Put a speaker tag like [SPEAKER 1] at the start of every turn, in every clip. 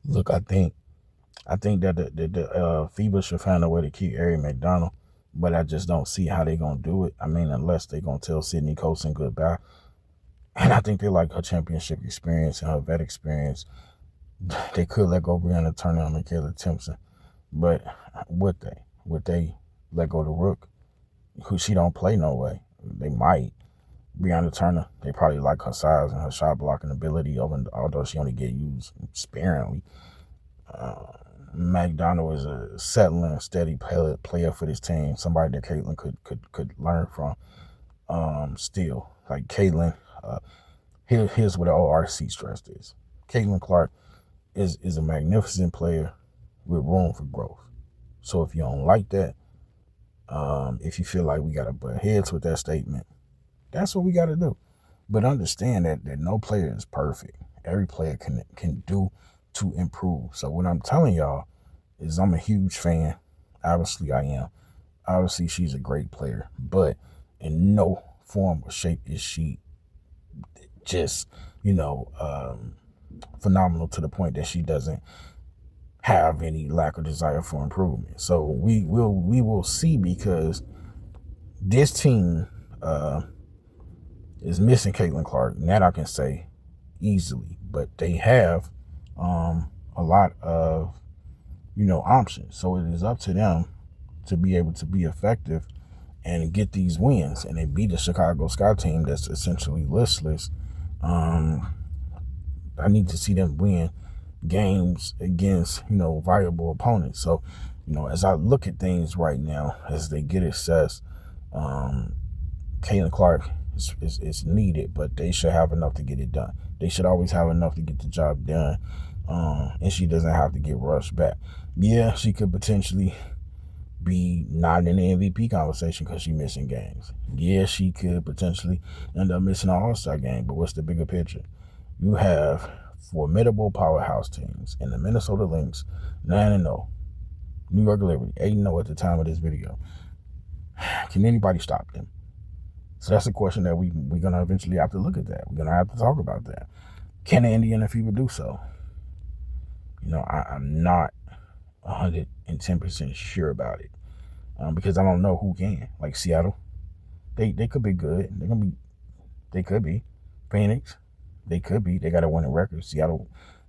[SPEAKER 1] Look, I think that the FIBA should find a way to keep Ari McDonald, but I just don't see how they gonna do it. I mean, unless they gonna tell Sydney Colson goodbye. And I think they like her championship experience and her vet experience. They could let go Brianna Turner and Michaela Timpson, but would they? Would they let go the Rook, who she don't play no way? They might. Brianna Turner, they probably like her size and her shot blocking ability, although she only get used sparingly. Uh, McDonald is a settling, steady player for this team. Somebody that Caitlin could learn from. Still, like Caitlin, here's what the ORC stressed is. Caitlin Clark is a magnificent player with room for growth. So if you don't like that, if you feel like we gotta butt heads with that statement, that's what we gotta do. But understand that no player is perfect. Every player can do to improve. So what I'm telling y'all is I'm a huge fan. Obviously I am. Obviously she's a great player, but in no form or shape is she just, phenomenal to the point that she doesn't have any lack of desire for improvement. So we will see, because this team is missing Caitlin Clark, and that I can say easily. But they have a lot of options. So it is up to them to be able to be effective and get these wins. And they beat the Chicago Sky team that's essentially listless. I need to see them win games against viable opponents. So as I look at things right now, as they get assessed, Caitlin Clark is needed, but they should have enough to get it done. They should always have enough to get the job done, and she doesn't have to get rushed back. Yeah, she could potentially be not in the MVP conversation because she's missing games. Yeah, she could potentially end up missing an All-Star game, but what's the bigger picture? You have formidable powerhouse teams in the Minnesota Lynx, 9-0, New York Liberty, 8-0 at the time of this video. Can anybody stop them? So that's a question that we're going to eventually have to look at that. We're going to have to talk about that. Can the Indiana Fever do so? I'm not 110% sure about it, because I don't know who can. Like Seattle, they could be good. They could be. Phoenix, they could be. They got a winning record. Seattle,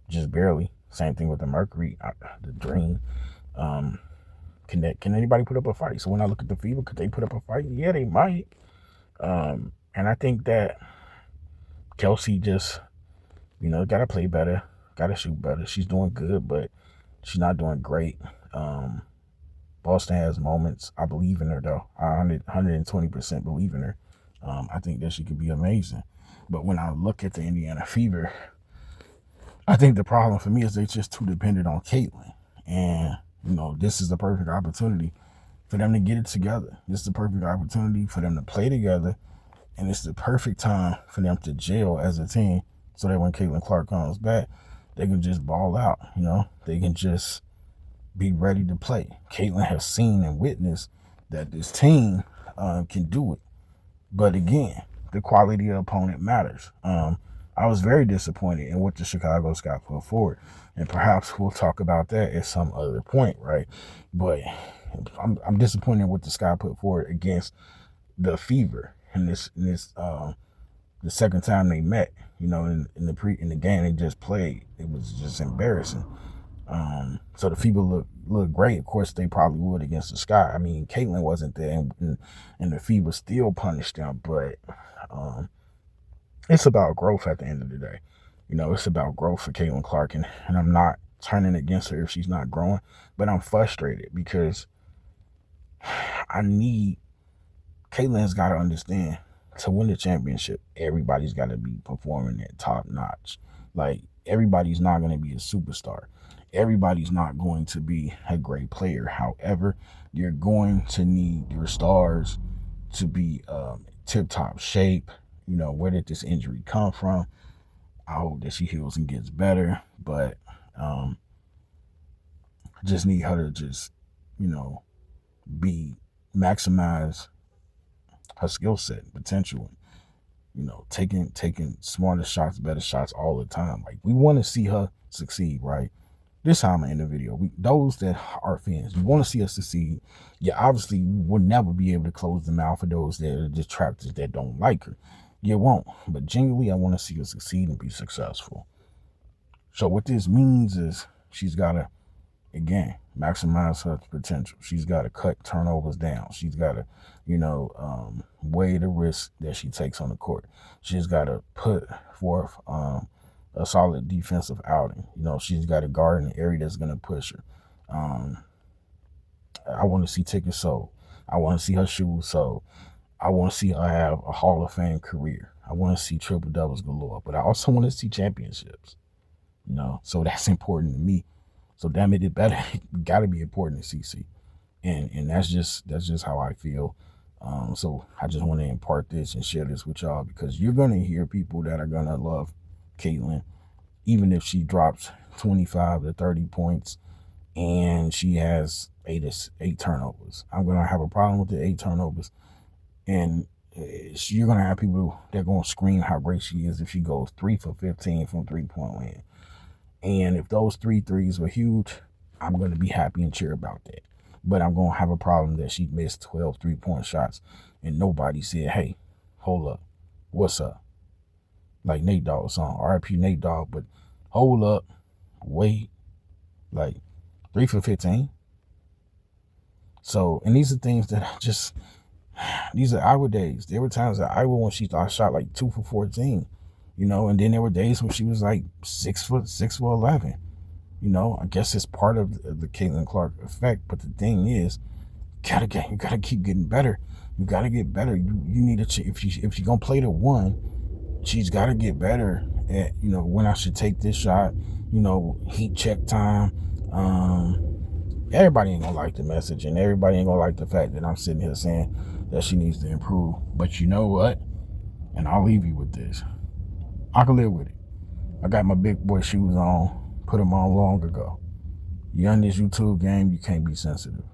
[SPEAKER 1] just barely. Same thing with the Mercury, the Dream. Can anybody put up a fight? So when I look at the Fever, could they put up a fight? Yeah, they might. And I think that Kelsey just, got to play better, got to shoot better. She's doing good, but she's not doing great. Boston has moments. I believe in her, though. I 120% believe in her. I think that she could be amazing. But when I look at the Indiana Fever, I think the problem for me is they're just too dependent on Caitlin. And, this is the perfect opportunity for them to get it together. This is the perfect opportunity for them to play together. And it's the perfect time for them to gel as a team, so that when Caitlin Clark comes back, they can just ball out. They can just be ready to play. Caitlin has seen and witnessed that this team can do it. But again, the quality of opponent matters. I was very disappointed in what the Chicago Sky put forward, and perhaps we'll talk about that at some other point, right? But I'm disappointed in what the Sky put forward against the Fever in this the second time they met. In the game they just played, it was just embarrassing. So the Fever look great. Of course, they probably would against the Sky. I mean, Caitlin wasn't there, and the Fever still punished them. But it's about growth at the end of the day. It's about growth for Caitlin Clark, and I'm not turning against her if she's not growing, but I'm frustrated because Caitlin's got to understand, to win the championship, everybody's got to be performing at top notch. Like, everybody's not going to be a superstar. Everybody's not going to be a great player. However, you're going to need your stars to be tip-top shape. Where did this injury come from? I hope that she heals and gets better, but just need her to just, be maximize her skill set and potential. Taking smarter shots, better shots all the time. Like, we want to see her succeed, right? this time in the video, those that are fans, you want to see us succeed. Yeah, obviously we will never be able to close the mouth of those that are detractors that don't like her. You won't. But genuinely, I want to see her succeed and be successful. So what this means is she's got to, again, maximize her potential. She's got to cut turnovers down. She's got to, weigh the risk that she takes on the court. She's got to put forth a solid defensive outing. She's got to guard in the area that's going to push her. I want to see tickets sold. I want to see her shoes sold. I want to see her have a Hall of Fame career. I want to see triple doubles galore, but I also want to see championships. So that's important to me. So damn it better got to be important to CC, and that's just how I feel. So I just want to impart this and share this with y'all, because you're gonna hear people that are gonna love Caitlin, even if she drops 25 to 30 points and she has eight turnovers. I'm gonna have a problem with the 8 turnovers, and you're gonna have people that are gonna scream how great she is if she goes 3 for 15 from 3-point land. And if those 3 threes were huge, I'm going to be happy and cheer about that. But I'm going to have a problem that she missed 12 3-point shots and nobody said, hey, hold up, what's up? Like Nate Dogg's song, RIP Nate Dogg, but hold up, wait, like 3 for 15. So, and these are things that these are Iowa days. There were times at Iowa when she shot like 2 for 14. And then there were days when she was like 6 for 11. I guess it's part of the Caitlin Clark effect. But the thing is, you gotta keep getting better. You gotta get better. You need to, if you're gonna play the 1, she's gotta get better at when I should take this shot. Heat check time. Everybody ain't gonna like the message, and everybody ain't gonna like the fact that I'm sitting here saying that she needs to improve. But you know what? And I'll leave you with this. I can live with it. I got my big boy shoes on, put them on long ago. You on this YouTube game, you can't be sensitive.